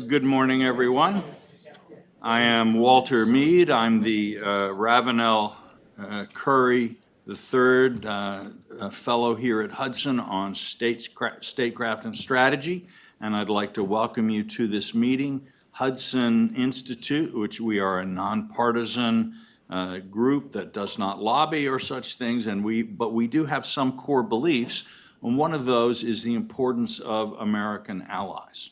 Good morning, everyone. I am Walter Mead. I'm the Ravenel Curry III Fellow here at Hudson on Statecraft and Strategy, and I'd like to welcome you to this meeting. Hudson Institute, which we are a nonpartisan group that does not lobby or such things, but we do have some core beliefs, and one of those is the importance of American allies.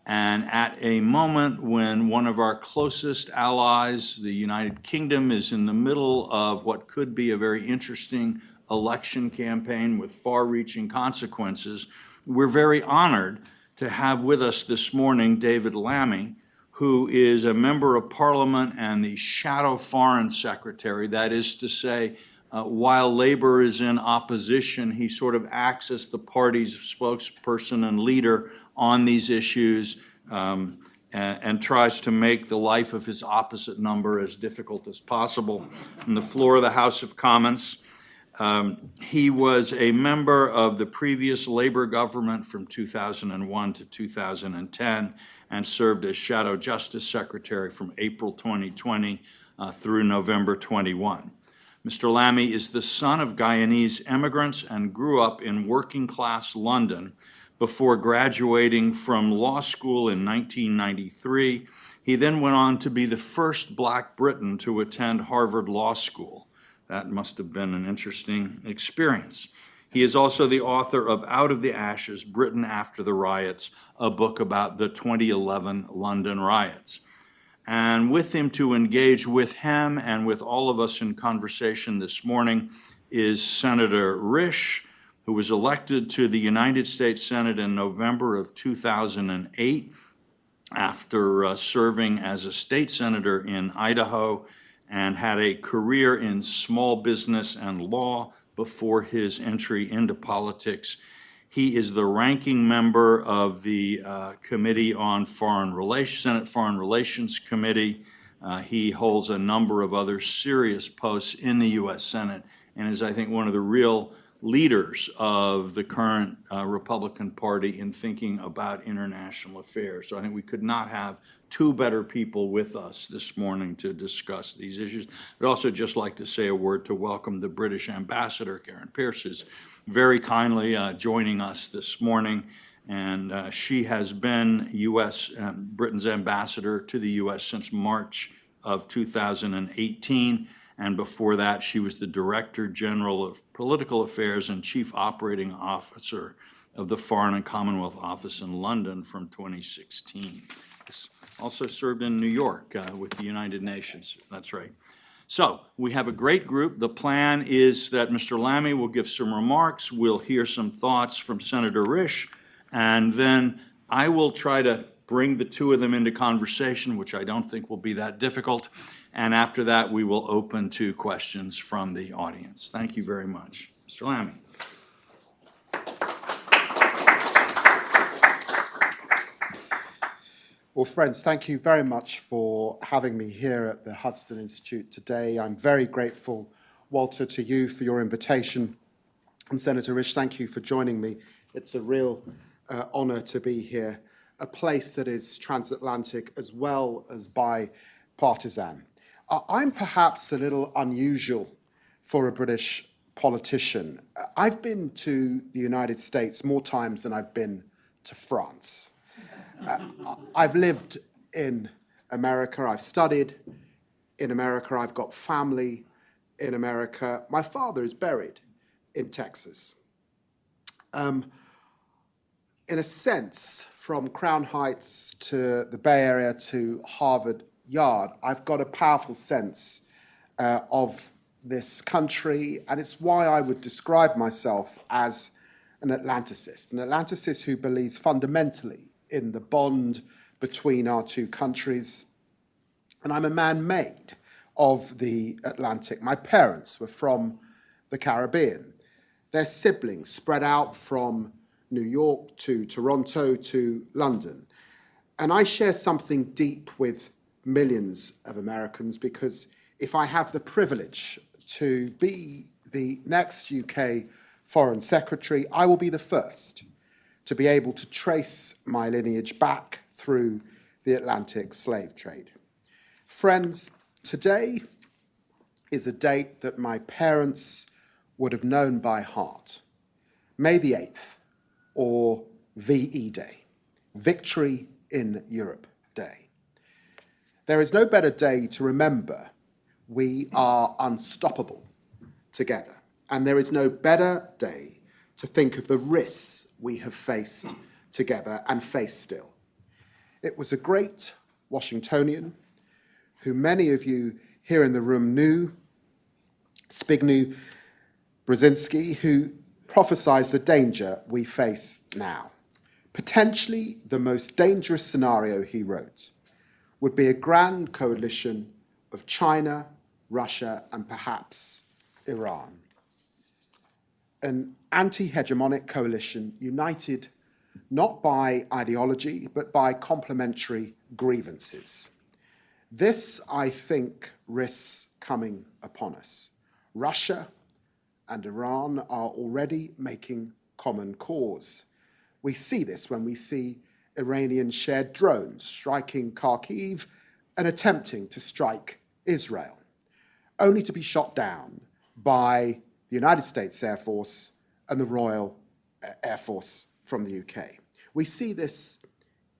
And at a moment when one of our closest allies, the United Kingdom, is in the middle of what could be a very interesting election campaign with far-reaching consequences, we're very honored to have with us this morning David Lammy, who is a member of Parliament and the shadow foreign secretary. That is to say, while Labor is in opposition, he sort of acts as the party's spokesperson and leader on these issues and tries to make the life of his opposite number as difficult as possible on the floor of the House of Commons. He was a member of the previous Labor government from 2001 to 2010 and served as Shadow Justice Secretary from April 2020 through November 21. Mr. Lammy is the son of Guyanese immigrants and grew up in working-class London before graduating from law school in 1993. He then went on to be the first Black Briton to attend Harvard Law School. That must have been an interesting experience. He is also the author of Out of the Ashes, Britain After the Riots, a book about the 2011 London riots. And with him to engage with him and with all of us in conversation this morning is Senator Risch, who was elected to the United States Senate in November of 2008 after serving as a state senator in Idaho and had a career in small business and law before his entry into politics. He is the ranking member of the Committee on Foreign Relations, Senate Foreign Relations Committee. He holds a number of other serious posts in the U.S. Senate and is, I think, one of the real leaders of the current Republican Party in thinking about international affairs. So I think we could not have two better people with us this morning to discuss these issues. I'd also just like to say a word to welcome the British Ambassador, Karen Pierce, who's very kindly joining us this morning. And she has been Britain's ambassador to the U.S. since March of 2018. And before that, she was the Director General of Political Affairs and Chief Operating Officer of the Foreign and Commonwealth Office in London from 2016. Also served in New York with the United Nations. That's right. So we have a great group. The plan is that Mr. Lammy will give some remarks. We'll hear some thoughts from Senator Risch, and then I will try to bring the two of them into conversation, which I don't think will be that difficult. And after that, we will open to questions from the audience. Thank you very much. Mr. Lammy. Well, friends, thank you very much for having me here at the Hudson Institute today. I'm very grateful, Walter, to you for your invitation. And Senator Risch, thank you for joining me. It's a real honor to be here, a place that is transatlantic as well as bipartisan. I'm perhaps a little unusual for a British politician. I've been to the United States more times than I've been to France. I've lived in America, I've studied in America, I've got family in America. My father is buried in Texas. In a sense, from Crown Heights to the Bay Area to Harvard Yard, I've got a powerful sense of this country, and it's why I would describe myself as an Atlanticist who believes fundamentally in the bond between our two countries. And I'm a man made of the Atlantic. My parents were from the Caribbean. Their siblings spread out from New York to Toronto to London. And I share something deep with millions of Americans, because if I have the privilege to be the next UK Foreign Secretary, I will be the first to be able to trace my lineage back through the Atlantic slave trade. Friends, today is a date that my parents would have known by heart. May the 8th, or VE Day, Victory in Europe Day. There is no better day to remember we are unstoppable together, and there is no better day to think of the risks we have faced together and face still. It was a great Washingtonian who many of you here in the room knew, Zbigniew Brzezinski, who prophesied the danger we face now. Potentially the most dangerous scenario, he wrote, would be a grand coalition of China, Russia, and perhaps Iran. An anti-hegemonic coalition united not by ideology, but by complementary grievances. This, I think, risks coming upon us. Russia and Iran are already making common cause. We see this when we see Iranian shared drones striking Kharkiv and attempting to strike Israel, only to be shot down by the United States Air Force and the Royal Air Force from the UK. We see this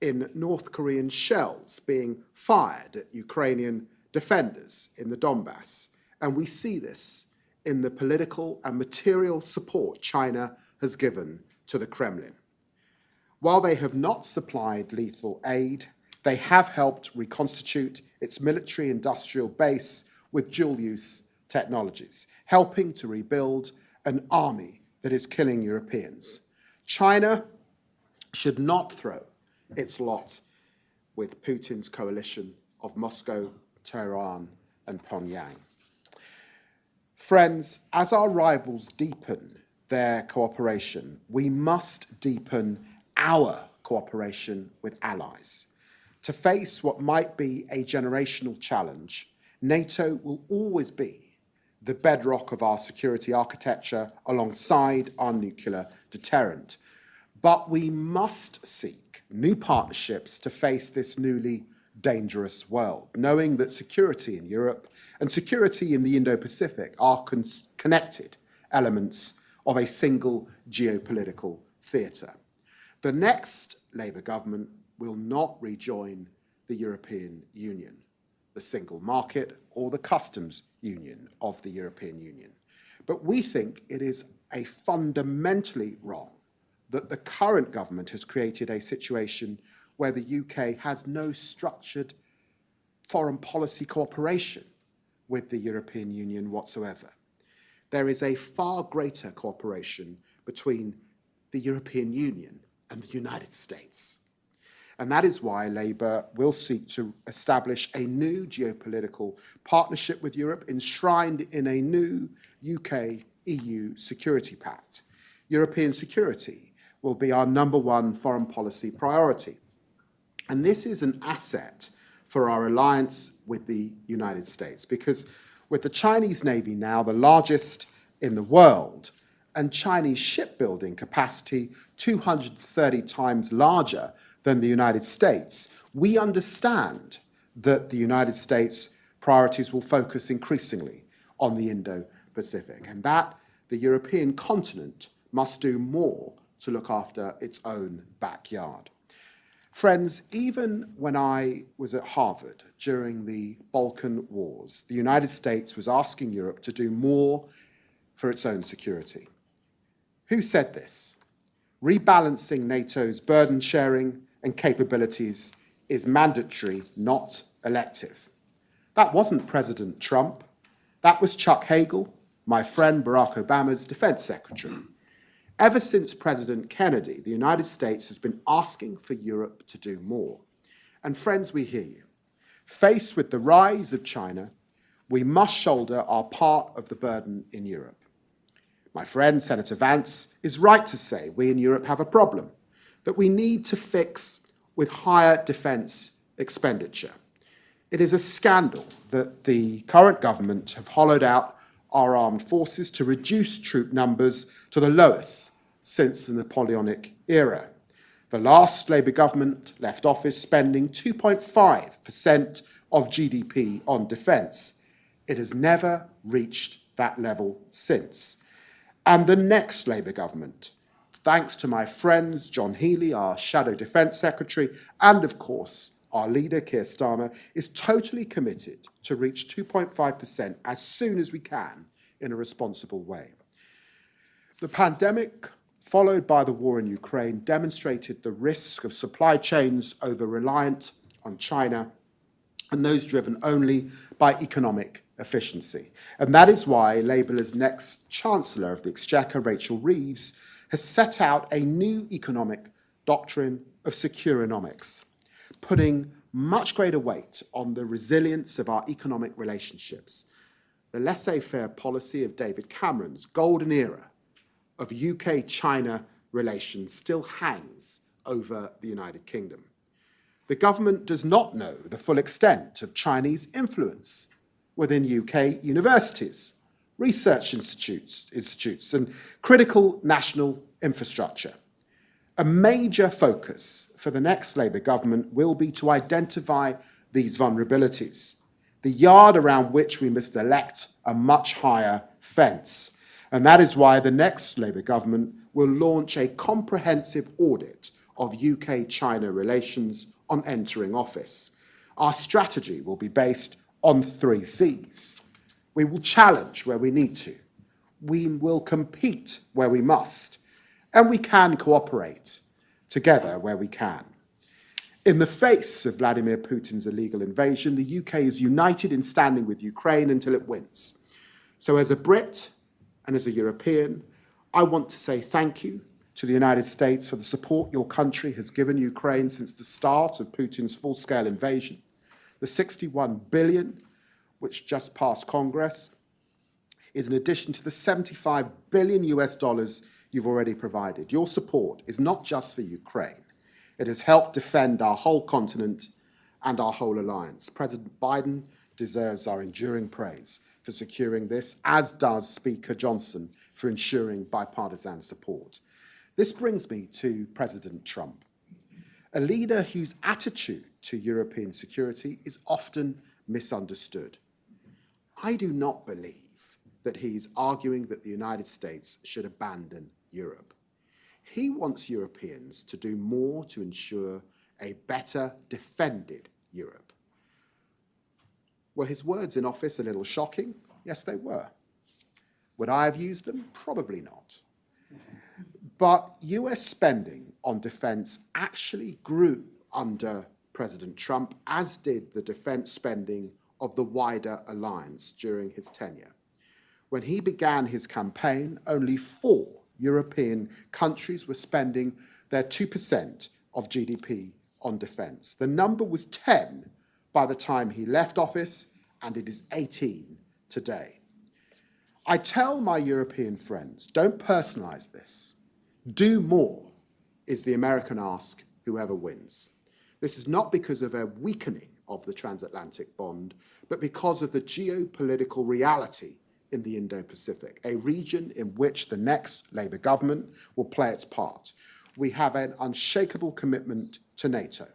in North Korean shells being fired at Ukrainian defenders in the Donbass, and we see this in the political and material support China has given to the Kremlin. While they have not supplied lethal aid, they have helped reconstitute its military-industrial base with dual-use technologies, helping to rebuild an army that is killing Europeans. China should not throw its lot with Putin's coalition of Moscow, Tehran, and Pyongyang. Friends, as our rivals deepen their cooperation, we must deepen our cooperation with allies. To face what might be a generational challenge, NATO will always be the bedrock of our security architecture alongside our nuclear deterrent. But we must seek new partnerships to face this newly dangerous world, knowing that security in Europe and security in the Indo-Pacific are connected elements of a single geopolitical theatre. The next Labour government will not rejoin the European Union, the single market, or the customs union of the European Union. But we think it is a fundamentally wrong that the current government has created a situation where the UK has no structured foreign policy cooperation with the European Union whatsoever. There is a far greater cooperation between the European Union and the United States. And that is why Labour will seek to establish a new geopolitical partnership with Europe enshrined in a new UK-EU security pact. European security will be our number one foreign policy priority. And this is an asset for our alliance with the United States, because with the Chinese Navy now the largest in the world, and Chinese shipbuilding capacity 230 times larger than the United States, we understand that the United States priorities will focus increasingly on the Indo-Pacific, and that the European continent must do more to look after its own backyard. Friends, even when I was at Harvard during the Balkan Wars, the United States was asking Europe to do more for its own security. Who said this? Rebalancing NATO's burden sharing and capabilities is mandatory, not elective. That wasn't President Trump. That was Chuck Hagel, my friend Barack Obama's defense secretary. Ever since President Kennedy, the United States has been asking for Europe to do more. And friends, we hear you. Faced with the rise of China, we must shoulder our part of the burden in Europe. My friend, Senator Vance, is right to say we in Europe have a problem that we need to fix with higher defense expenditure. It is a scandal that the current government have hollowed out our armed forces to reduce troop numbers to the lowest since the Napoleonic era. The last Labour government left office spending 2.5% of GDP on defence. It has never reached that level since. And the next Labour government, thanks to my friends John Healey, our Shadow Defence Secretary, and of course our leader Keir Starmer, is totally committed to reach 2.5% as soon as we can in a responsible way. The pandemic, followed by the war in Ukraine, demonstrated the risk of supply chains over-reliant on China and those driven only by economic efficiency. And that is why Labour's next Chancellor of the Exchequer, Rachel Reeves, has set out a new economic doctrine of securonomics, putting much greater weight on the resilience of our economic relationships. The laissez-faire policy of David Cameron's golden era of UK-China relations still hangs over the United Kingdom. The government does not know the full extent of Chinese influence within UK universities, research institutes and critical national infrastructure. A major focus for the next Labour government will be to identify these vulnerabilities, the yard around which we must erect a much higher fence. And that is why the next Labour government will launch a comprehensive audit of UK-China relations on entering office. Our strategy will be based on 3 C's. We will challenge where we need to. We will compete where we must. And we can cooperate together where we can. In the face of Vladimir Putin's illegal invasion, the UK is united in standing with Ukraine until it wins. So as a Brit and as a European, I want to say thank you to the United States for the support your country has given Ukraine since the start of Putin's full-scale invasion. The $61 billion, which just passed Congress, is in addition to the $75 billion you've already provided. Your support is not just for Ukraine. It has helped defend our whole continent and our whole alliance. President Biden deserves our enduring praise for securing this, as does Speaker Johnson for ensuring bipartisan support. This brings me to President Trump, a leader whose attitude to European security is often misunderstood. I do not believe that he's arguing that the United States should abandon Europe. He wants Europeans to do more to ensure a better defended Europe. Were his words in office a little shocking? Yes, they were. Would I have used them? Probably not. But US spending on defense actually grew under President Trump, as did the defense spending of the wider alliance during his tenure. When he began his campaign, only 4 European countries were spending their 2% of GDP on defense. The number was 10 by the time he left office, and it is 18 today. I tell my European friends, don't personalize this. Do more is the American ask, whoever wins. This is not because of a weakening of the transatlantic bond, but because of the geopolitical reality in the Indo-Pacific, a region in which the next Labour government will play its part. We have an unshakable commitment to NATO,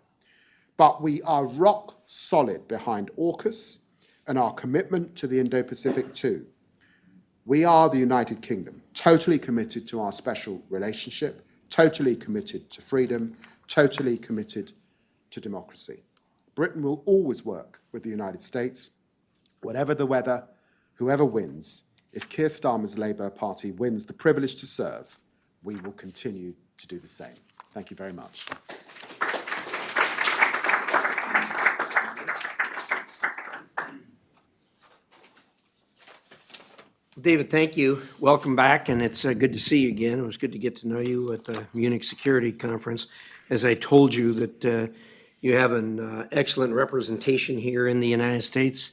but we are rock solid behind AUKUS and our commitment to the Indo-Pacific too. We are the United Kingdom, totally committed to our special relationship, totally committed to freedom, totally committed to democracy. Britain will always work with the United States, whatever the weather, whoever wins. If Keir Starmer's Labour Party wins the privilege to serve, we will continue to do the same. Thank you very much. David, thank you. Welcome back, and it's good to see you again. It was good to get to know you at the Munich Security Conference. As I told you that you have an excellent representation here in the United States.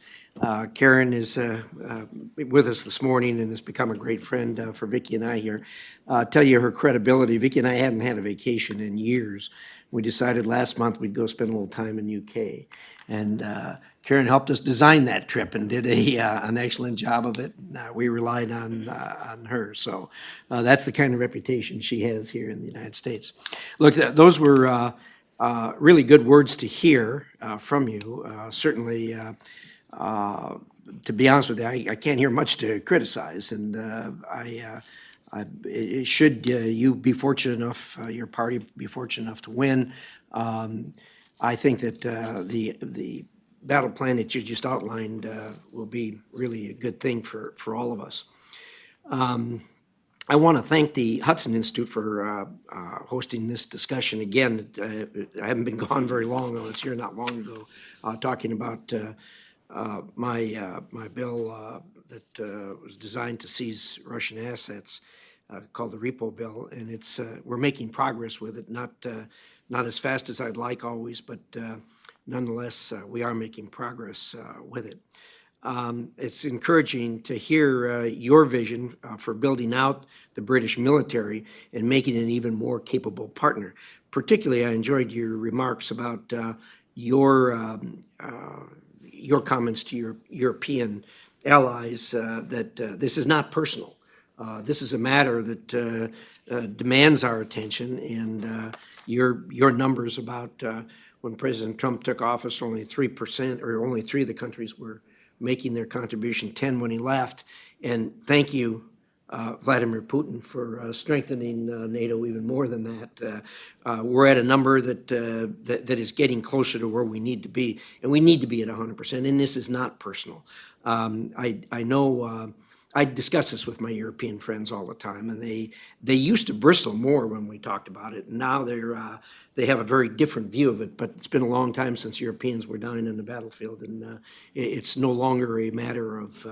Karen is with us this morning and has become a great friend for Vicki and I here. Tell you her credibility, Vicki and I hadn't had a vacation in years. We decided last month we'd go spend a little time in UK. And Karen helped us design that trip and did an excellent job of it. We relied on her. So that's the kind of reputation she has here in the United States. Look, those were really good words to hear from you. Certainly, to be honest with you, I can't hear much to criticize, and should you be fortunate enough, your party be fortunate enough to win, I think that the battle plan that you just outlined will be really a good thing for all of us. I want to thank the Hudson Institute for hosting this discussion again. I haven't been gone very long. I was here not long ago talking about my bill that was designed to seize Russian assets, called the repo bill, and it's we're making progress with it. Not as fast as I'd like always, but nonetheless we are making progress with it. It's encouraging to hear your vision for building out the British military and making it an even more capable partner. Particularly, I enjoyed your remarks about your comments to your European allies that this is not personal. This is a matter that demands our attention, and your numbers about when President Trump took office, only 3%, or only 3 of the countries were making their contribution, 10 when he left. And thank you, Vladimir Putin, for strengthening NATO even more than that. We're at a number that is getting closer to where we need to be, and we need to be at 100%, and this is not personal. I know I discuss this with my European friends all the time, and they used to bristle more when we talked about it. Now they have a very different view of it, but it's been a long time since Europeans were dying in the battlefield, and it's no longer a matter of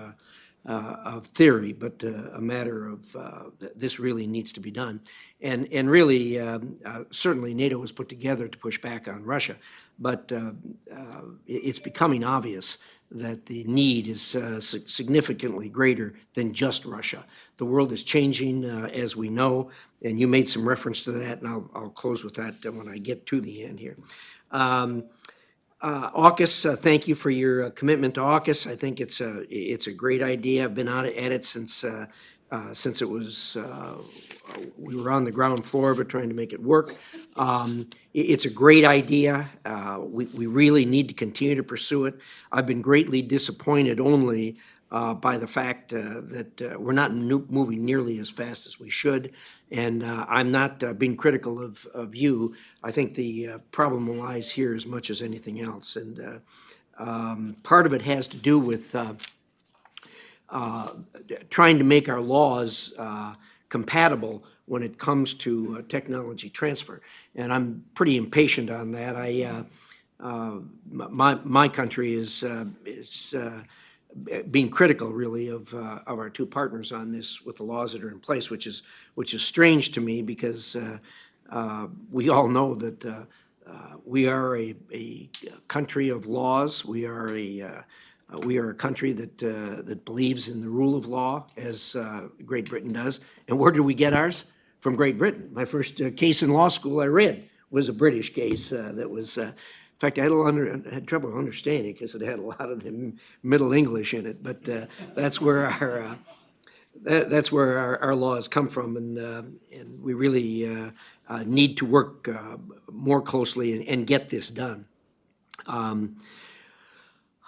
theory, but a matter of this really needs to be done. And really, certainly NATO was put together to push back on Russia, but it's becoming obvious that the need is significantly greater than just Russia. The world is changing, as we know, and you made some reference to that, and I'll close with that when I get to the end here. AUKUS, thank you for your commitment to AUKUS. I think it's a great idea. I've been at it since it was we were on the ground floor of it trying to make it work. It's a great idea. We really need to continue to pursue it. I've been greatly disappointed only by the fact that we're not moving nearly as fast as we should. And I'm not being critical of you. I think the problem lies here as much as anything else. And part of it has to do with trying to make our laws compatible when it comes to technology transfer. And I'm pretty impatient on that. My country is being critical, really, of our 2 partners on this with the laws that are in place, which is strange to me because we all know that we are a country of laws. We are a country that believes in the rule of law, as Great Britain does. And where did we get ours? From Great Britain. My first case in law school I read was a British case that was. In fact, I had trouble understanding because it had a lot of the Middle English in it. But that's where our laws come from, and we really need to work more closely and get this done.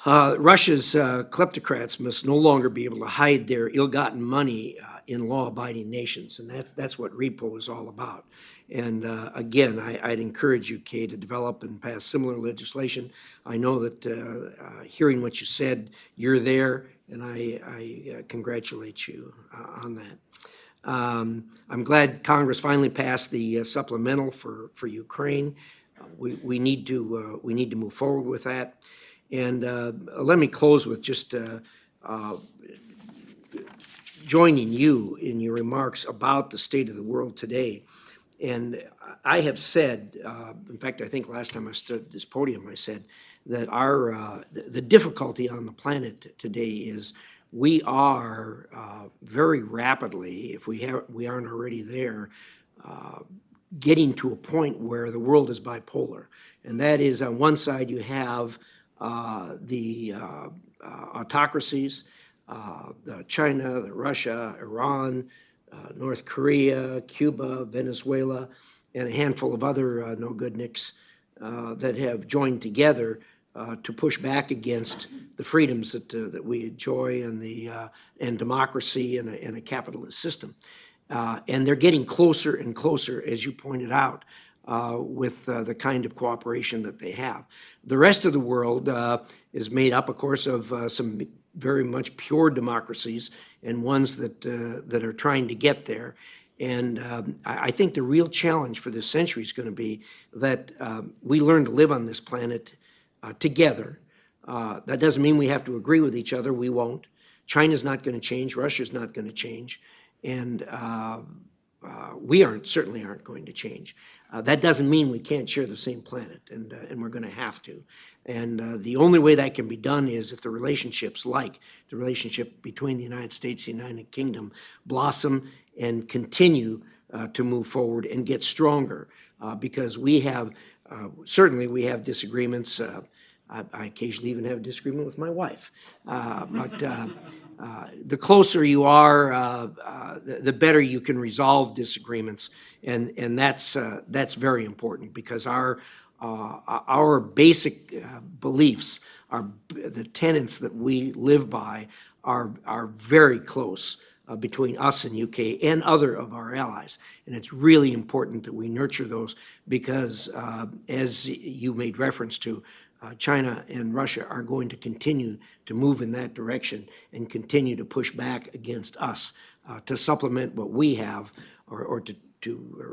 Russia's kleptocrats must no longer be able to hide their ill-gotten money in law-abiding nations, and that's what repo is all about. And again, I'd encourage you, Kay, to develop and pass similar legislation. I know that hearing what you said, you're there, and I congratulate you on that. I'm glad Congress finally passed the supplemental for Ukraine. We need to move forward with that. And let me close with just joining you in your remarks about the state of the world today. And I have said, in fact, I think last time I stood at this podium, I said that the difficulty on the planet today is we are very rapidly, if we aren't already there, getting to a point where the world is bipolar. And that is, on one side, you have the autocracies, China, Russia, Iran, North Korea, Cuba, Venezuela, and a handful of other no-good-nicks that have joined together to push back against the freedoms that we enjoy and democracy and a capitalist system. And they're getting closer and closer, as you pointed out, with the kind of cooperation that they have. The rest of the world is made up, of course, of some very much pure democracies and ones that are trying to get there. And I think the real challenge for this century is going to be that we learn to live on this planet together. That doesn't mean we have to agree with each other. We won't. China's not going to change. Russia's not going to change. And we certainly aren't going to change. That doesn't mean we can't share the same planet, and we're going to have to. And the only way that can be done is if the relationships, like the relationship between the United States and the United Kingdom, blossom and continue to move forward and get stronger. Because we have, certainly we have disagreements. I occasionally even have a disagreement with my wife. But the closer you are, the better you can resolve disagreements, and that's very important because our basic beliefs, the tenets that we live by, are very close between us and UK and other of our allies, and it's really important that we nurture those because, as you made reference to, China and Russia are going to continue to move in that direction and continue to push back against us to supplement what we have or to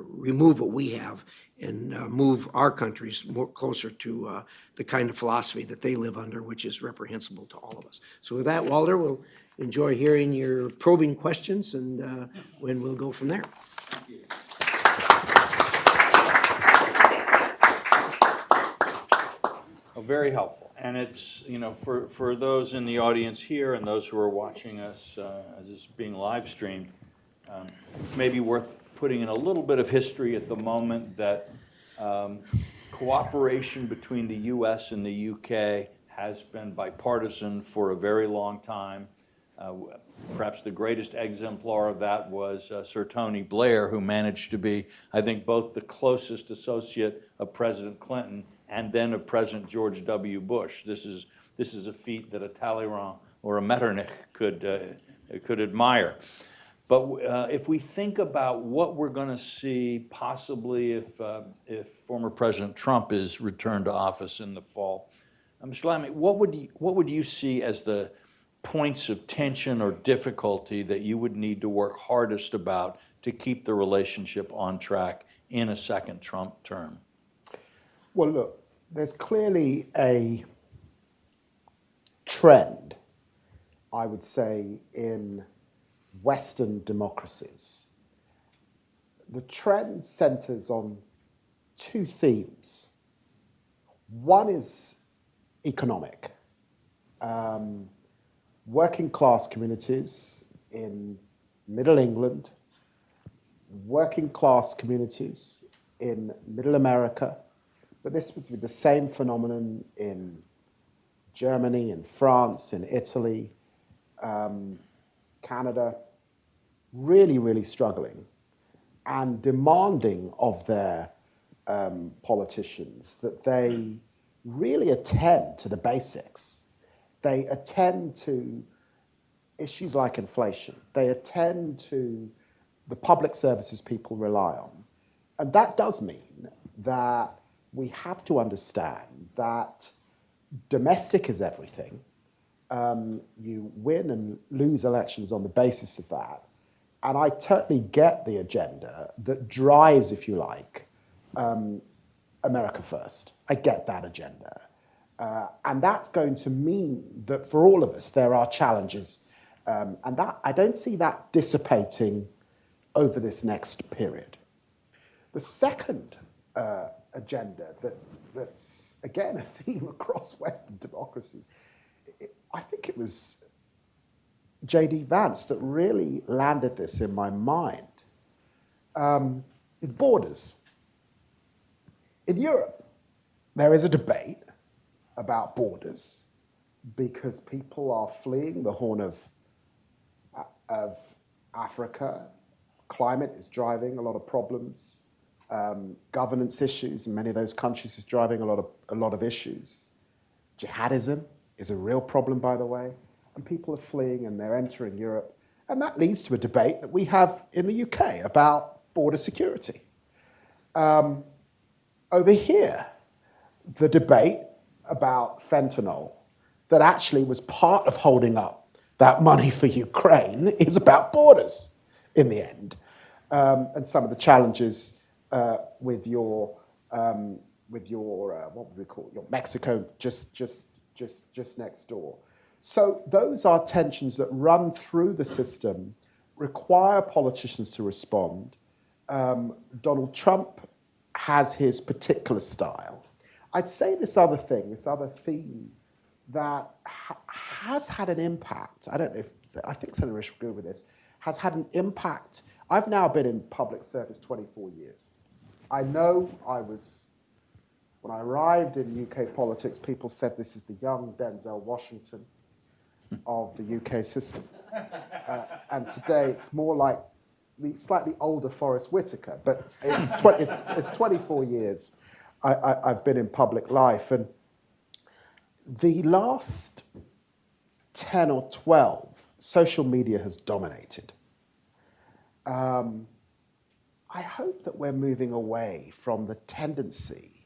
remove what we have and move our countries more closer to the kind of philosophy that they live under, which is reprehensible to all of us. So with that, Walter, we'll enjoy hearing your probing questions and we'll go from there. Thank you. Very helpful. And it's, for those in the audience here and those who are watching us as this is being live streamed, it may be worth putting in a little bit of history at the moment that cooperation between the U.S. and the U.K. has been bipartisan for a very long time. Perhaps the greatest exemplar of that was Sir Tony Blair, who managed to be, I think, both the closest associate of President Clinton and then of President George W. Bush. This is a feat that a Talleyrand or a Metternich could admire. But if we think about what we're going to see possibly if former President Trump is returned to office in the fall, Mr. Lammy, what would you see as the points of tension or difficulty that you would need to work hardest about to keep the relationship on track in a second Trump term? Well, look, there's clearly a trend, I would say, in Western democracies. The trend centers on two themes. One is economic. Working class communities in Middle England, working class communities in Middle America, but this would be the same phenomenon in Germany, in France, in Italy, Canada, really, really struggling and demanding of their politicians that they really attend to the basics. They attend to issues like inflation. They attend to the public services people rely on. And that does mean that we have to understand that domestic is everything. You win and lose elections on the basis of that. And I totally get the agenda that drives, if you like, America first. I get that agenda. And that's going to mean that for all of us, there are challenges. And that I don't see that dissipating over this next period. The second agenda that's, again, a theme across Western democracies, I think it was J.D. Vance that really landed this in my mind, is borders. In Europe, there is a debate about borders because people are fleeing the Horn of Africa. Climate is driving a lot of problems. Governance issues in many of those countries is driving a lot of issues. Jihadism is a real problem, by the way, and people are fleeing and they're entering Europe. And that leads to a debate that we have in the UK about border security. Over here, the debate about fentanyl that actually was part of holding up that money for Ukraine is about borders in the end. And some of the challenges with your what would we call it? Your Mexico just next door. So those are tensions that run through the system, require politicians to respond. Donald Trump has his particular style. I'd say this other theme that has had an impact. I think Senator Risch would agree with this, has had an impact. I've now been in public service 24 years. I know when I arrived in UK politics, people said this is the young Denzel Washington of the UK system. And today it's more like the slightly older Forrest Whitaker, but it's 24 years I've been in public life. And the last 10 or 12, social media has dominated. I hope that we're moving away from the tendency,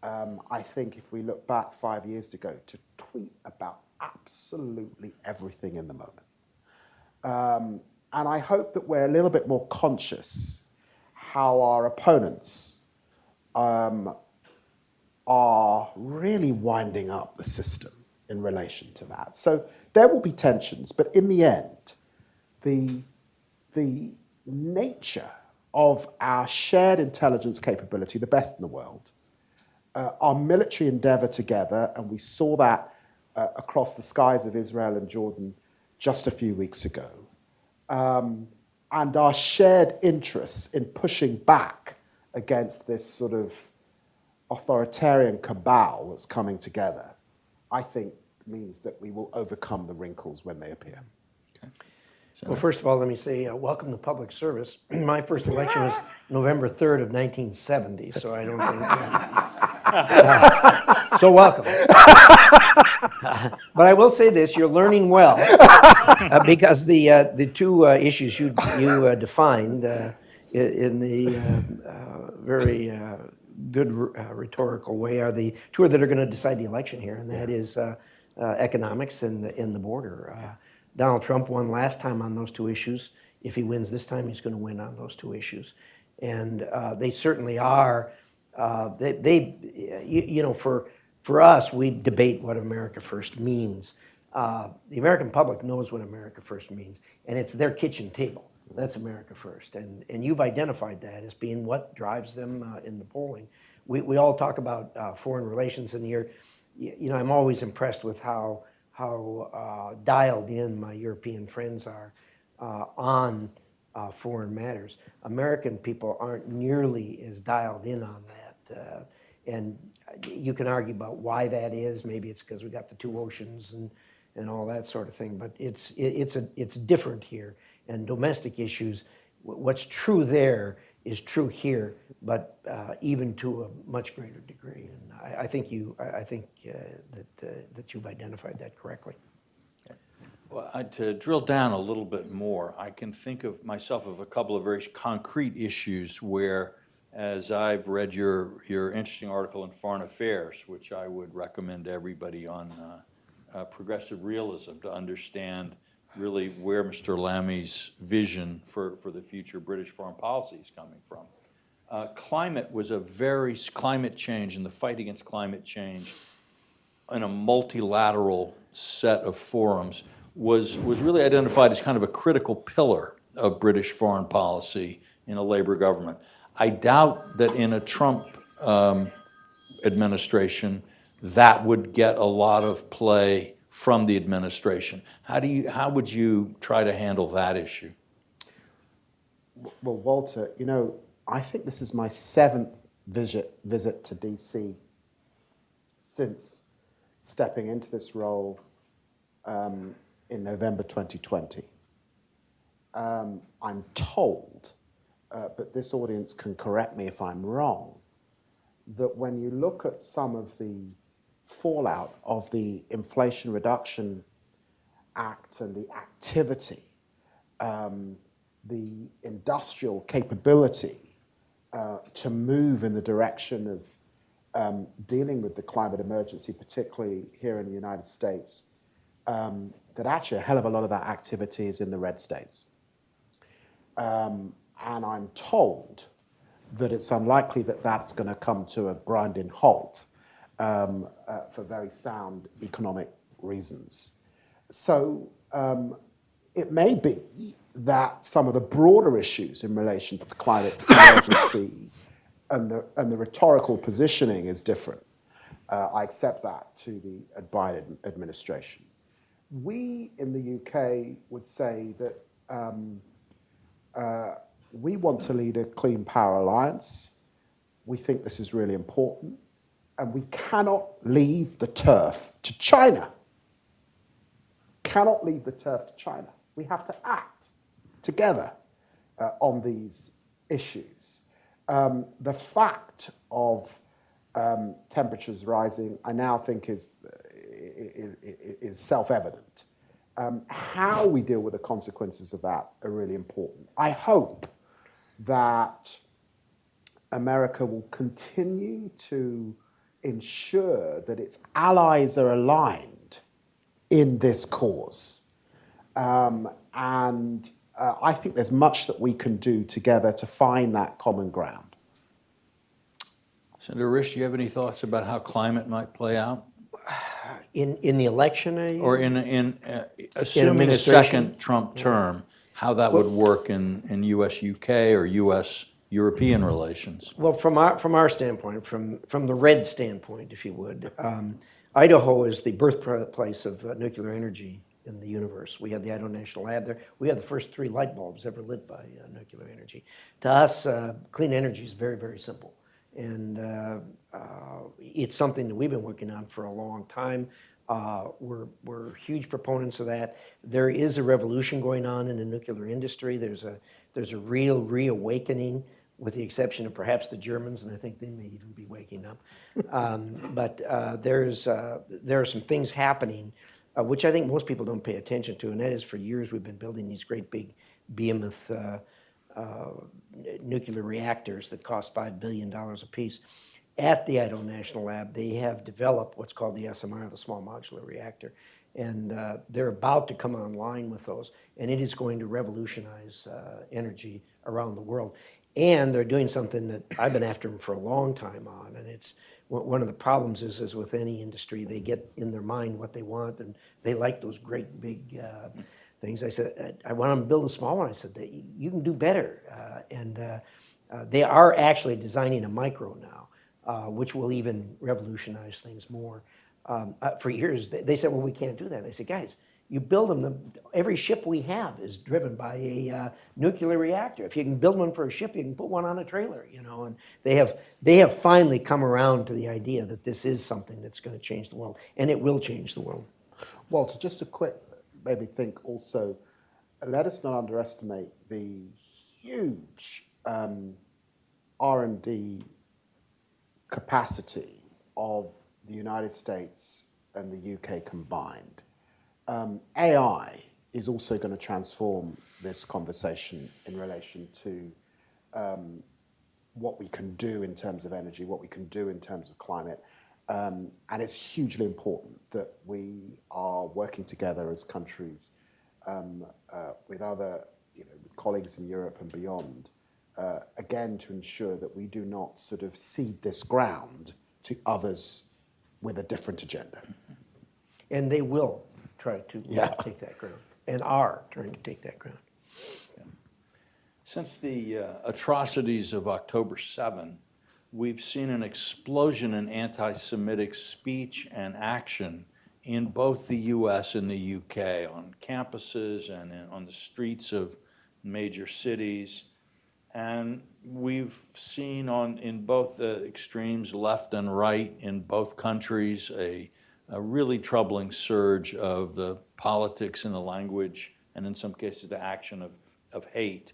I think if we look back 5 years ago, to tweet about absolutely everything in the moment. And I hope that we're a little bit more conscious how our opponents are really winding up the system in relation to that. So there will be tensions, but in the end, the nature of our shared intelligence capability, the best in the world, our military endeavor together, and we saw that across the skies of Israel and Jordan just a few weeks ago, and our shared interests in pushing back against this sort of authoritarian cabal that's coming together, I think means that we will overcome the wrinkles when they appear. Okay. Well, first of all, let me say welcome to public service. My first election was November 3rd of 1970, so I don't think... so welcome. But I will say this, you're learning well, because the two issues you defined in the very good rhetorical way are the two that are going to decide the election here, and that is economics and the border. Donald Trump won last time on those two issues. If he wins this time, he's going to win on those two issues. And they certainly are. For us, we debate what America First means. The American public knows what America First means, and it's their kitchen table. That's America First. And you've identified that as being what drives them in the polling. We all talk about foreign relations, and I'm always impressed with how dialed in my European friends are on foreign matters. American people aren't nearly as dialed in on that. And you can argue about why that is. Maybe it's because we got the two oceans and all that sort of thing. But it's different here. And domestic issues, what's true there is true here, but even to a much greater degree. And I think that you've identified that correctly. Well, to drill down a little bit more, I can think of myself of a couple of very concrete issues where, as I've read your interesting article in Foreign Affairs, which I would recommend to everybody on progressive realism to understand really where Mr. Lammy's vision for the future British foreign policy is coming from. Climate change and the fight against climate change in a multilateral set of forums was really identified as kind of a critical pillar of British foreign policy in a Labour government. I doubt that in a Trump administration, that would get a lot of play from the administration. How would you try to handle that issue? Well, Walter, you know, I think this is my 7th visit to DC since stepping into this role in November 2020. I'm told, but this audience can correct me if I'm wrong, that when you look at some of the fallout of the Inflation Reduction Act and the activity, the industrial capability to move in the direction of dealing with the climate emergency, particularly here in the United States, that actually a hell of a lot of that activity is in the red states. And I'm told that it's unlikely that that's going to come to a grinding halt for very sound economic reasons. So it may be that some of the broader issues in relation to the climate emergency and the rhetorical positioning is different. I accept that to the Biden administration. We in the UK would say that we want to lead a clean power alliance. We think this is really important, and we cannot leave the turf to China. Cannot leave the turf to China. We have to act together on these issues. The fact of temperatures rising, I now think is self-evident. How we deal with the consequences of that are really important. I hope that America will continue to ensure that its allies are aligned in this cause. I think there's much that we can do together to find that common ground. Senator Risch, do you have any thoughts about how climate might play out? In the election, Or assuming a second Trump term, how that would work in U.S.-UK or U.S.-European relations? Well, from our standpoint, from the red standpoint, if you would, Idaho is the birthplace of nuclear energy in the universe. We have the Idaho National Lab there. We have the first 3 light bulbs ever lit by nuclear energy. To us, clean energy is very, very simple. And it's something that we've been working on for a long time. We're huge proponents of that. There is a revolution going on in the nuclear industry. There's a real reawakening, with the exception of perhaps the Germans, and I think they may even be waking up. But there are some things happening which I think most people don't pay attention to, and that is for years we've been building these great big behemoth nuclear reactors that cost $5 billion apiece. At the Idaho National Lab, they have developed what's called the SMR, the Small Modular Reactor, and they're about to come online with those, and it is going to revolutionize energy around the world. And they're doing something that I've been after them for a long time on, and it's one of the problems is with any industry, they get in their mind what they want, and they like those great big things. I said, I want them to build a small one. I said, you can do better. They are actually designing a micro now, which will even revolutionize things more. For years, they said, well, we can't do that. I said, guys, you build them, every ship we have is driven by a nuclear reactor. If you can build one for a ship, you can put one on a trailer, you know, and they have finally come around to the idea that this is something that's going to change the world, and it will change the world. Walter, just a quick maybe think also, let us not underestimate the huge R&D capacity of the United States and the UK combined. AI is also going to transform this conversation in relation to what we can do in terms of energy, what we can do in terms of climate. And it's hugely important that we are working together as countries with other colleagues in Europe and beyond, again, to ensure that we do not sort of cede this ground to others with a different agenda. And they will try to take that ground, and are trying to take that ground. Since the atrocities of October 7, we've seen an explosion in anti-Semitic speech and action in both the US and the UK, on campuses and on the streets of major cities. And we've seen in both the extremes, left and right, in both countries, a really troubling surge of the politics and the language, and in some cases the action of hate.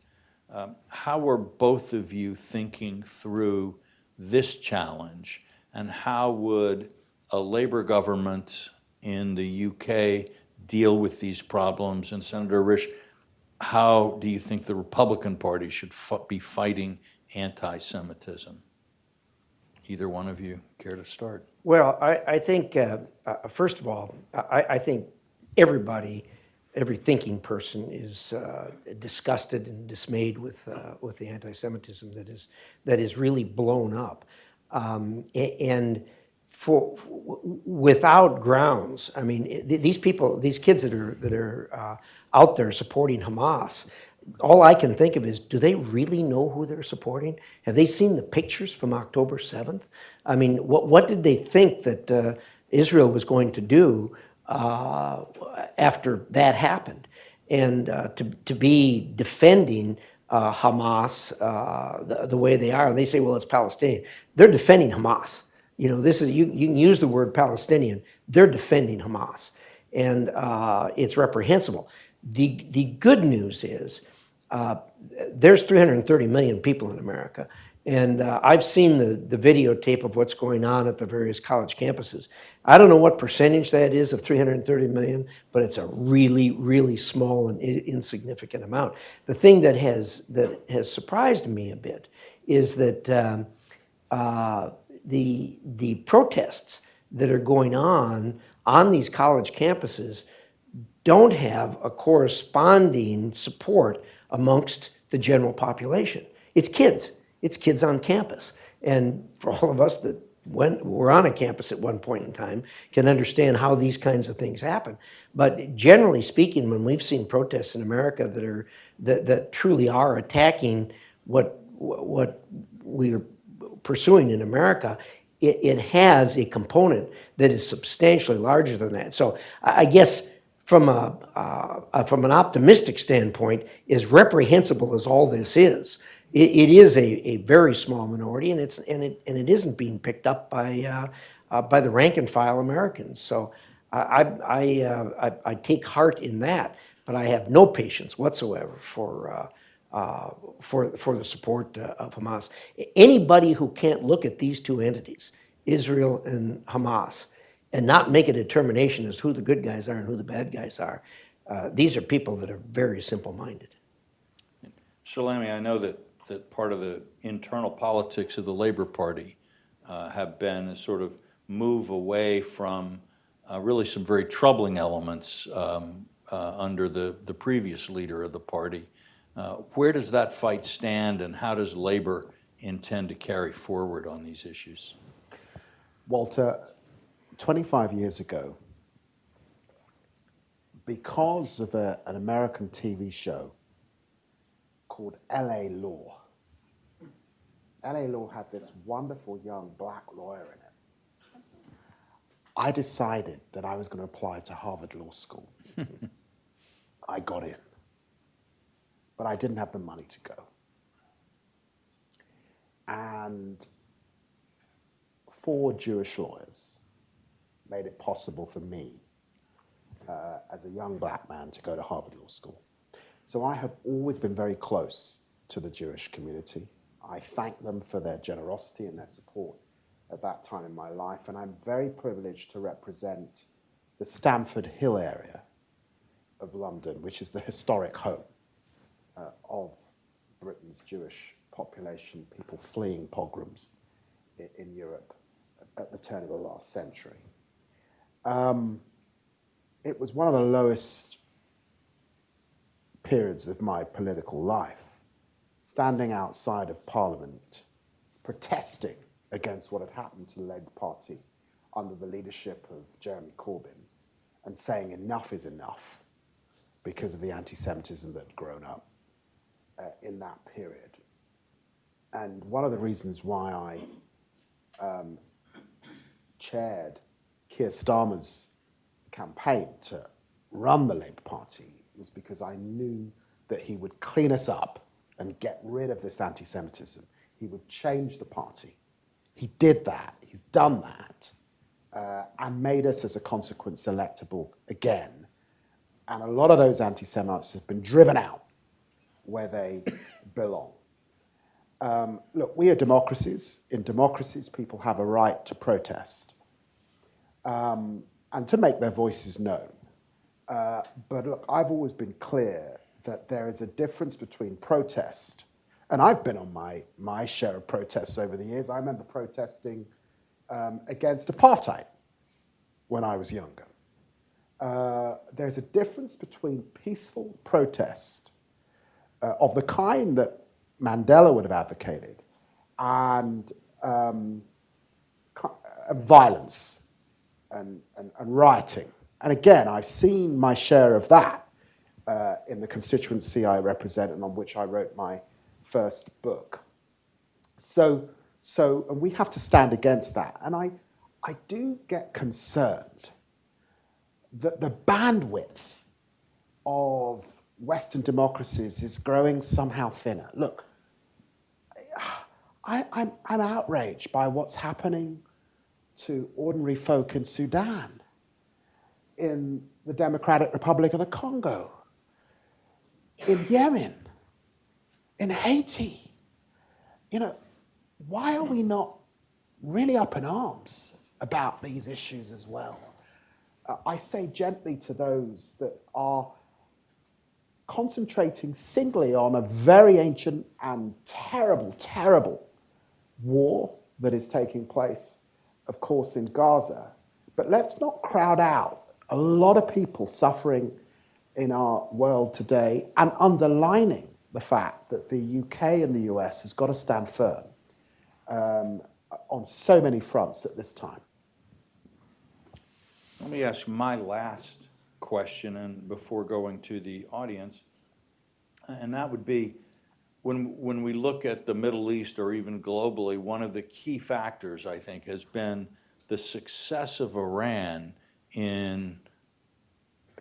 How are both of you thinking through this challenge, and how would a Labour government in the UK deal with these problems? And Senator Risch, how do you think the Republican Party should be fighting anti-Semitism? Either one of you care to start? Well, I think, first of all, I think everybody, every thinking person is disgusted and dismayed with the anti-Semitism that is really blown up. And without grounds, I mean, these people, these kids that are out there supporting Hamas, all I can think of is, do they really know who they're supporting? Have they seen the pictures from October 7th? I mean, what did they think that Israel was going to do after that happened? And to be defending Hamas the way they are, and they say, well, it's Palestinian. They're defending Hamas. You know, this is, you can use the word Palestinian. They're defending Hamas, and it's reprehensible. The good news is there's 330 million people in America, and I've seen the videotape of what's going on at the various college campuses. I don't know what percentage that is of 330 million, but it's a really, really small and insignificant amount. The thing that has surprised me a bit is that the protests that are going on these college campuses don't have a corresponding support amongst the general population. It's kids. It's kids on campus. And for all of us that were on a campus at one point in time can understand how these kinds of things happen. But generally speaking, when we've seen protests in America that truly are attacking what we're pursuing in America, it has a component that is substantially larger than that. So I guess from an optimistic standpoint, as reprehensible as all this is, it is a very small minority, and it isn't being picked up by the rank and file Americans. So I take heart in that, but I have no patience whatsoever for the support of Hamas. Anybody who can't look at these two entities, Israel and Hamas, and not make a determination as to who the good guys are and who the bad guys are, these are people that are very simple-minded. So, Lammy, I know that part of the internal politics of the Labor Party have been a sort of move away from really some very troubling elements under the previous leader of the party. Where does that fight stand, and how does Labor intend to carry forward on these issues? Walter, 25 years ago, because of an American TV show called L.A. Law. L.A. Law had this wonderful young black lawyer in it. I decided that I was going to apply to Harvard Law School. I got in, but I didn't have the money to go. And 4 Jewish lawyers made it possible for me as a young black man to go to Harvard Law School. So I have always been very close to the Jewish community. I thank them for their generosity and their support at that time in my life, and I'm very privileged to represent the Stamford Hill area of London, which is the historic home of Britain's Jewish population, people fleeing pogroms in Europe at the turn of the last century. It was one of the lowest periods of my political life, standing outside of Parliament, protesting against what had happened to the Labour Party under the leadership of Jeremy Corbyn, and saying enough is enough because of the anti-Semitism that had grown up. in that period. And one of the reasons why I chaired Keir Starmer's campaign to run the Labour Party was because I knew that he would clean us up and get rid of this anti-Semitism. He would change the party. He did that. He's done that, and made us, as a consequence, electable again. And a lot of those anti-Semites have been driven out where they belong. Look, we are democracies. In democracies, people have a right to protest and to make their voices known. But look, I've always been clear that there is a difference between protest, and I've been on my share of protests over the years. I remember protesting against apartheid when I was younger. There's a difference between peaceful protest of the kind that Mandela would have advocated and violence and rioting. And again, I've seen my share of that in the constituency I represent and on which I wrote my first book. So and we have to stand against that. And I do get concerned that the bandwidth of Western democracies is growing somehow thinner. Look, I'm outraged by what's happening to ordinary folk in Sudan, in the Democratic Republic of the Congo, in Yemen, in Haiti. You know, why are we not really up in arms about these issues as well? I say gently to those that are concentrating singly on a very ancient and terrible, terrible war that is taking place, of course, in Gaza. But let's not crowd out a lot of people suffering in our world today and underlining the fact that the UK and the US has got to stand firm on so many fronts at this time. Let me ask my last question and before going to the audience, and that would be, when we look at the Middle East or even globally, one of the key factors, I think, has been the success of Iran in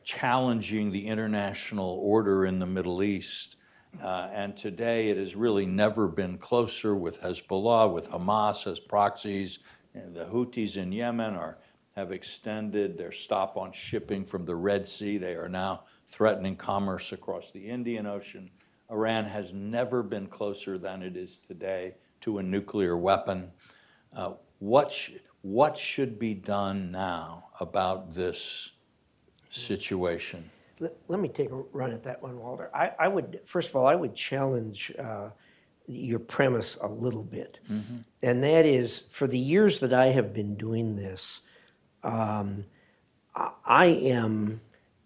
challenging the international order in the Middle East. And today it has really never been closer with Hezbollah, with Hamas as proxies. And the Houthis in Yemen have extended their stop on shipping from the Red Sea. They are now threatening commerce across the Indian Ocean. Iran has never been closer than it is today to a nuclear weapon. What should be done now about this situation? Let me take a run at that one, Walter. I would, first of all, I would challenge your premise a little bit. Mm-hmm. And that is, for the years that I have been doing this, I am,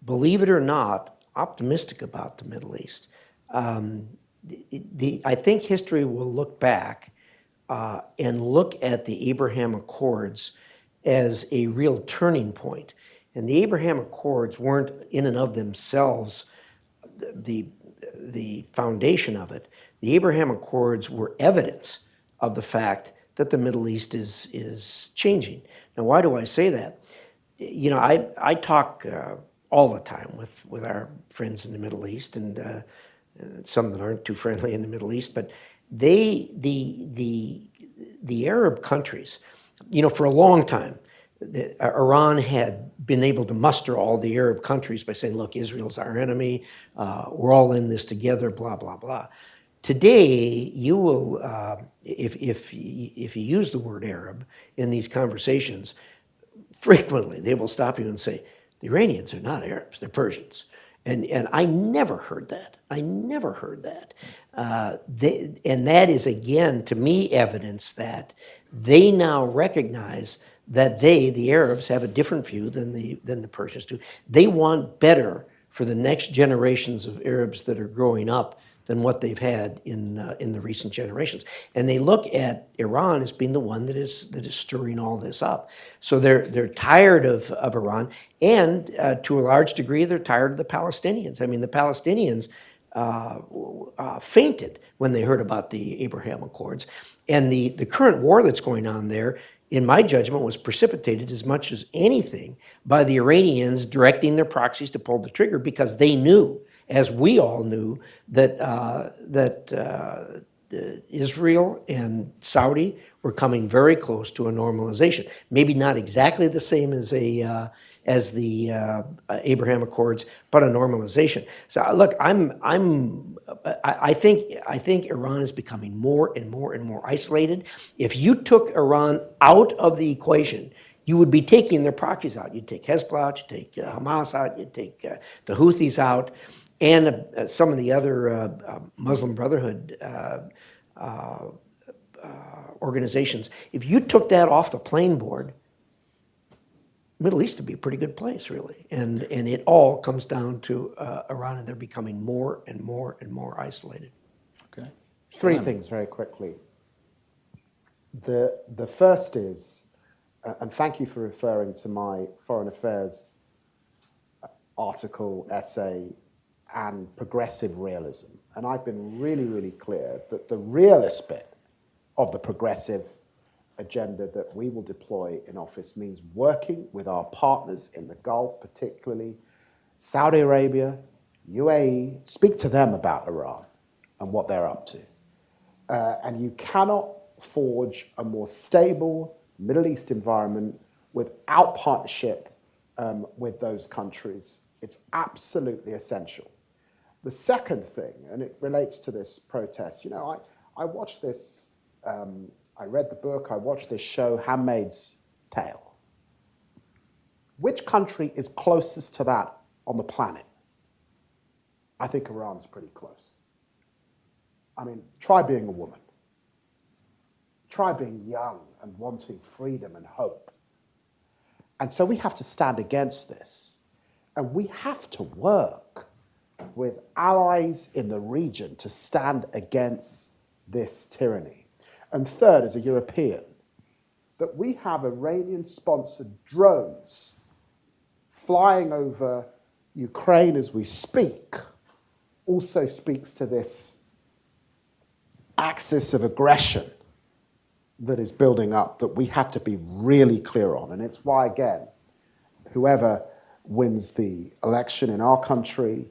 believe it or not, optimistic about the Middle East. I think history will look back and look at the Abraham Accords as a real turning point. And the Abraham Accords weren't in and of themselves the foundation of it. The Abraham Accords were evidence of the fact that the Middle East is changing. Now, why do I say that? You know, I talk all the time with our friends in the Middle East, and some that aren't too friendly in the Middle East, but the Arab countries, you know, for a long time, Iran had been able to muster all the Arab countries by saying, look, Israel's our enemy, we're all in this together, blah, blah, blah. Today, you will, if you use the word Arab in these conversations, frequently they will stop you and say, the Iranians are not Arabs, they're Persians. And I never heard that. I never heard that. And that is, again, to me, evidence that they now recognize that the Arabs, have a different view than the Persians do. They want better for the next generations of Arabs that are growing up than what they've had in the recent generations. And they look at Iran as being the one that is stirring all this up. So they're tired of Iran, and to a large degree, they're tired of the Palestinians. I mean, the Palestinians fainted when they heard about the Abraham Accords. And the current war that's going on there, in my judgment, was precipitated as much as anything by the Iranians directing their proxies to pull the trigger because they knew, as we all knew, that Israel and Saudi were coming very close to a normalization. Maybe not exactly the same as the Abraham Accords, but a normalization. So look, I think Iran is becoming more and more and more isolated. If you took Iran out of the equation, you would be taking their proxies out. You'd take Hezbollah out, you'd take Hamas out, you'd take the Houthis out, and some of the other Muslim Brotherhood organizations. If you took that off the playing board, Middle East would be a pretty good place, really. And it all comes down to Iran, and they're becoming more and more and more isolated. Okay. Three things very quickly. The first is, and thank you for referring to my foreign affairs article, essay, and progressive realism. And I've been really, really clear that the realist bit of the progressive agenda that we will deploy in office means working with our partners in the Gulf, particularly Saudi Arabia, UAE, speak to them about Iran and what they're up to. And you cannot forge a more stable Middle East environment without partnership with those countries. It's absolutely essential. The second thing, and it relates to this protest, I watched this, I read the book, I watched this show, Handmaid's Tale. Which country is closest to that on the planet? I think Iran's pretty close. I mean, try being a woman. Try being young and wanting freedom and hope. And so we have to stand against this. And we have to work with allies in the region to stand against this tyranny. And third, as a European, that we have Iranian-sponsored drones flying over Ukraine as we speak also speaks to this axis of aggression that is building up that we have to be really clear on. And it's why, again, whoever wins the election in our country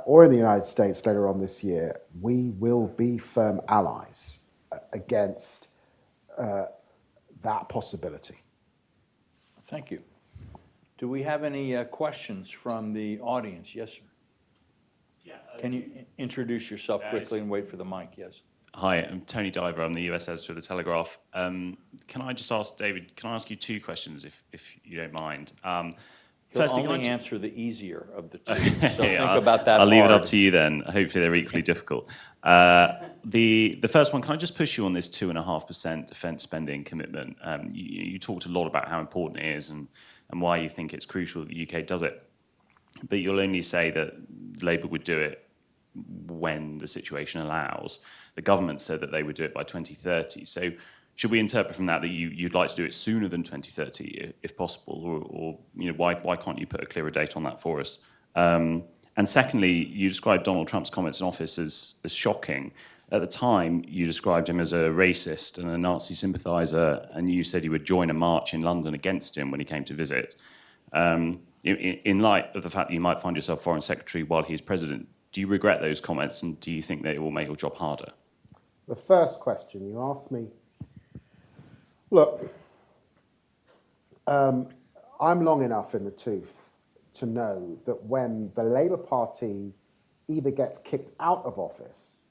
or in the United States later on this year, we will be firm allies against that possibility. Thank you. Do we have any questions from the audience? Yes, sir. Yeah. Can you introduce yourself quickly and wait for the mic? Yes. Hi, I'm Tony Diver. I'm the US editor of The Telegraph. Can I just ask, David, can I ask you two questions, if you don't mind? Firstly, only answer the easier of the two. So think about that. I'll leave it up to you then. Hopefully they're equally difficult. The first one, can I just push you on this 2.5% defence spending commitment? You talked a lot about how important it is and why you think it's crucial that the UK does it. But you'll only say that Labour would do it when the situation allows. The government said that they would do it by 2030. So should we interpret from that you'd like to do it sooner than 2030, if possible, or why can't you put a clearer date on that for us? And secondly, you described Donald Trump's comments in office as shocking. At the time, you described him as a racist and a Nazi sympathiser, and you said you would join a march in London against him when he came to visit. In light of the fact that you might find yourself Foreign Secretary while he's President, do you regret those comments, and do you think they will make your job harder? The first question you asked me, look, I'm long enough in the tooth to know that when the Labour Party either gets kicked out of office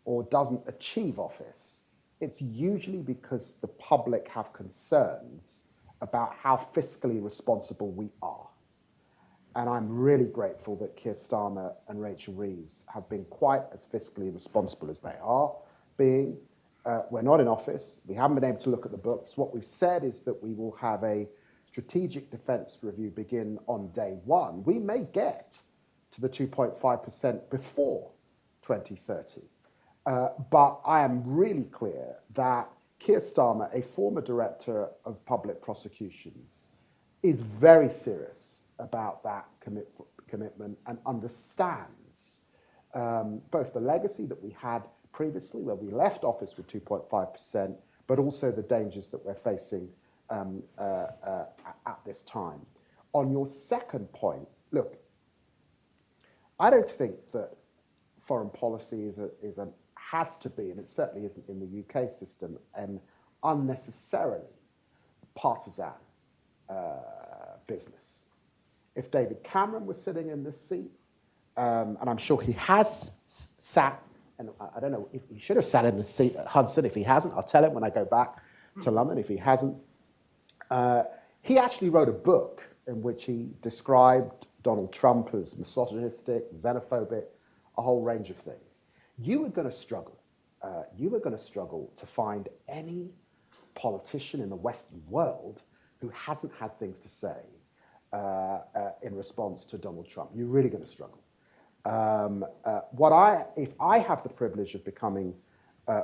or doesn't achieve office, it's usually because the public have concerns about how fiscally responsible we are. And I'm really grateful that Keir Starmer and Rachel Reeves have been quite as fiscally responsible as they are being. We're not in office. We haven't been able to look at the books. What we've said is that we will have a strategic defence review begin on day one. We may get to the 2.5% before 2030. But I am really clear that Keir Starmer, a former director of public prosecutions, is very serious about that commitment and understands both the legacy that we had previously, where we left office with 2.5%, but also the dangers that we're facing at this time. On your second point, look, I don't think that foreign policy has to be, and it certainly isn't in the UK system, an unnecessarily partisan business. If David Cameron was sitting in this seat, and I'm sure he has sat, and I don't know if he should have sat in the seat at Hudson. If he hasn't, I'll tell him when I go back to London. If he hasn't, he actually wrote a book in which he described Donald Trump as misogynistic, xenophobic, a whole range of things. You were going to struggle. You were going to struggle to find any politician in the Western world who hasn't had things to say in response to Donald Trump. You're really going to struggle. If I have the privilege of becoming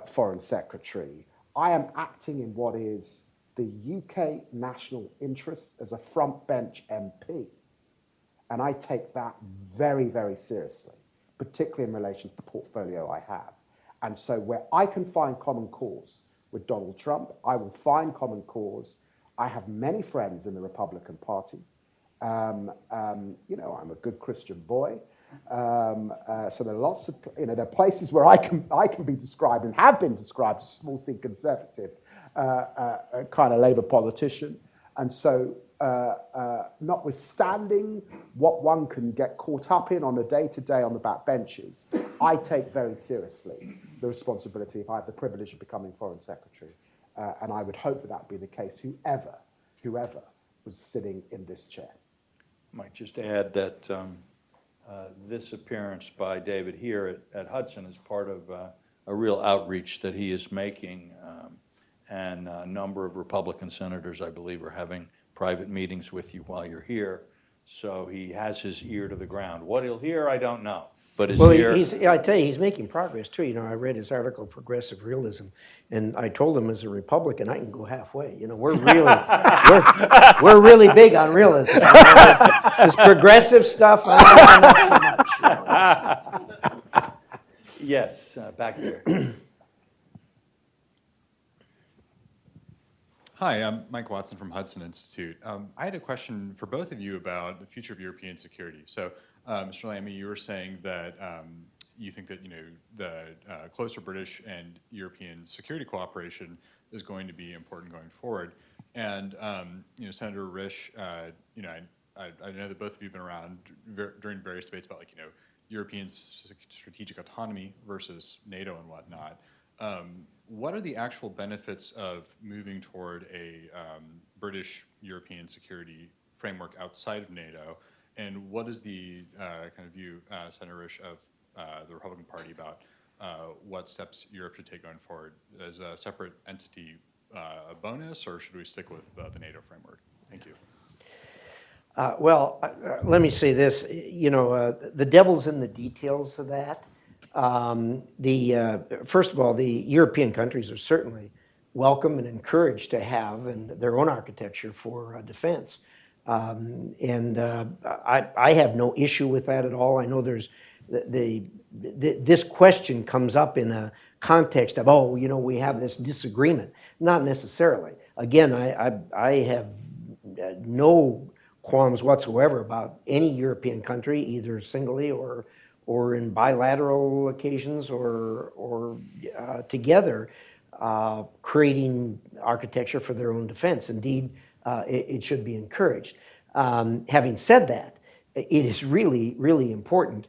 Foreign Secretary, I am acting in what is the UK national interest as a front bench MP. And I take that very, very seriously, particularly in relation to the portfolio I have. And so where I can find common cause with Donald Trump, I will find common cause. I have many friends in the Republican Party. I'm a good Christian boy. So there are lots of, there are places where I can be described and have been described as small c conservative kind of Labour politician. And so notwithstanding what one can get caught up in on a day-to-day on the back benches, I take very seriously the responsibility if I have the privilege of becoming Foreign Secretary. And I would hope that would be the case, whoever was sitting in this chair. I might just add that this appearance by David here at Hudson is part of a real outreach that he is making, and a number of Republican senators, I believe, are having private meetings with you while you're here. So he has his ear to the ground. What he'll hear, I don't know. But his ear... I tell you, he's making progress too. I read his article, Progressive Realism, and I told him as a Republican, I can go halfway. We're we're really big on realism. This progressive stuff, not so much. Yes, back there. Hi, I'm Mike Watson from Hudson Institute. I had a question for both of you about the future of European security. So, Mr. Lammy, you were saying that you think that the closer British and European security cooperation is going to be important going forward. And Senator Risch, I know that both of you have been around during various debates about European strategic autonomy versus NATO and whatnot. What are the actual benefits of moving toward a British-European security framework outside of NATO? And what is the kind of view, Senator Risch, of the Republican Party about what steps Europe should take going forward? As a separate entity a bonus, or should we stick with the NATO framework? Thank you. Let me say this. The devil's in the details of that. First of all, the European countries are certainly welcome and encouraged to have their own architecture for defense. I have no issue with that at all. I know there's this question comes up in a context of, we have this disagreement. Not necessarily. Again, I have no qualms whatsoever about any European country, either singly or in bilateral occasions or together, creating architecture for their own defense. Indeed, it should be encouraged. Having said that, it is really, really important,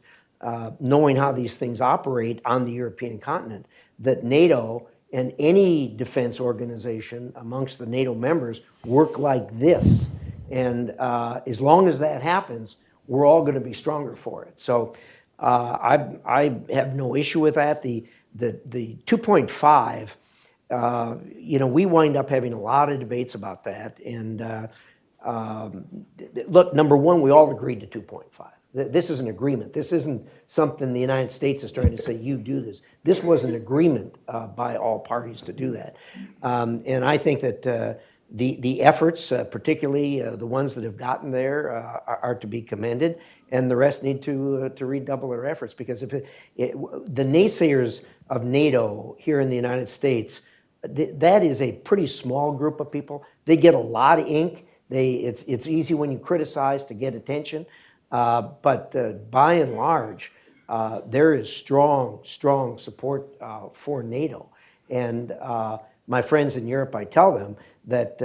knowing how these things operate on the European continent, that NATO and any defense organization amongst the NATO members work like this. And as long as that happens, we're all going to be stronger for it. So I have no issue with that. The 2.5, we wind up having a lot of debates about that. And look, number one, we all agreed to 2.5. This is an agreement. This isn't something the United States is trying to say, you do this. This was an agreement by all parties to do that. And I think that The efforts, particularly the ones that have gotten there, are to be commended, and the rest need to redouble their efforts, because if the naysayers of NATO here in the United States, that is a pretty small group of people. They get a lot of ink. It's easy when you criticize to get attention, but by and large, there is strong support for NATO. And my friends in Europe, I tell them that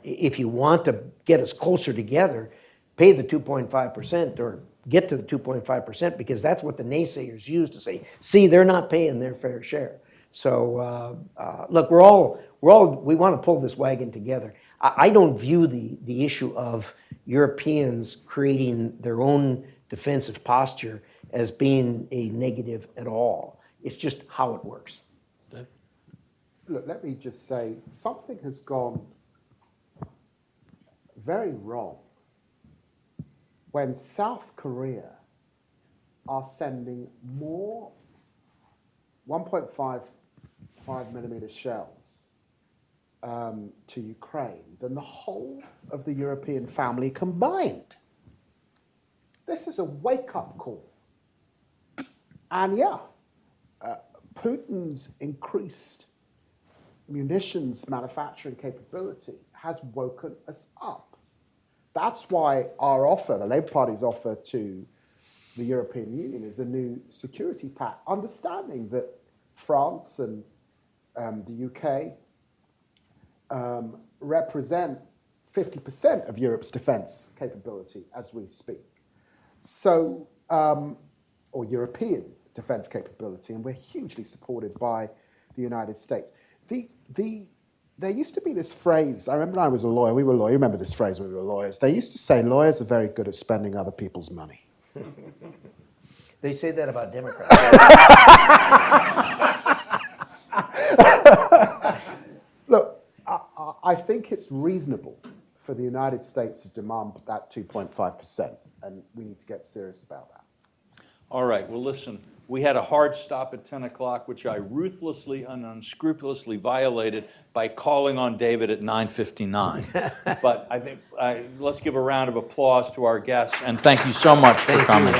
if you want to get us closer together, pay the 2.5% or get to the 2.5%, because that's what the naysayers use to say, see, they're not paying their fair share. So look, we want to pull this wagon together. I don't view the issue of Europeans creating their own defensive posture as being a negative at all. It's just how it works. Look, let me just say, something has gone very wrong when South Korea are sending more 1.55 millimeter shells to Ukraine than the whole of the European family combined. This is a wake-up call. And yeah, Putin's increased munitions manufacturing capability has woken us up. That's why our offer, the Labour Party's offer to the European Union, is a new security pact, understanding that France and the UK represent 50% of Europe's defence capability as we speak. So, or European defence capability, and we're hugely supported by the United States. There used to be this phrase, I remember when I was a lawyer, we were lawyers, you remember this phrase when we were lawyers, they used to say lawyers are very good at spending other people's money. They say that about Democrats. Look, I think it's reasonable for the United States to demand that 2.5%, and we need to get serious about that. All right, well, listen, we had a hard stop at 10 o'clock, which I ruthlessly and unscrupulously violated by calling on David at 9:59. But I think, let's give a round of applause to our guests, and thank you so much for coming.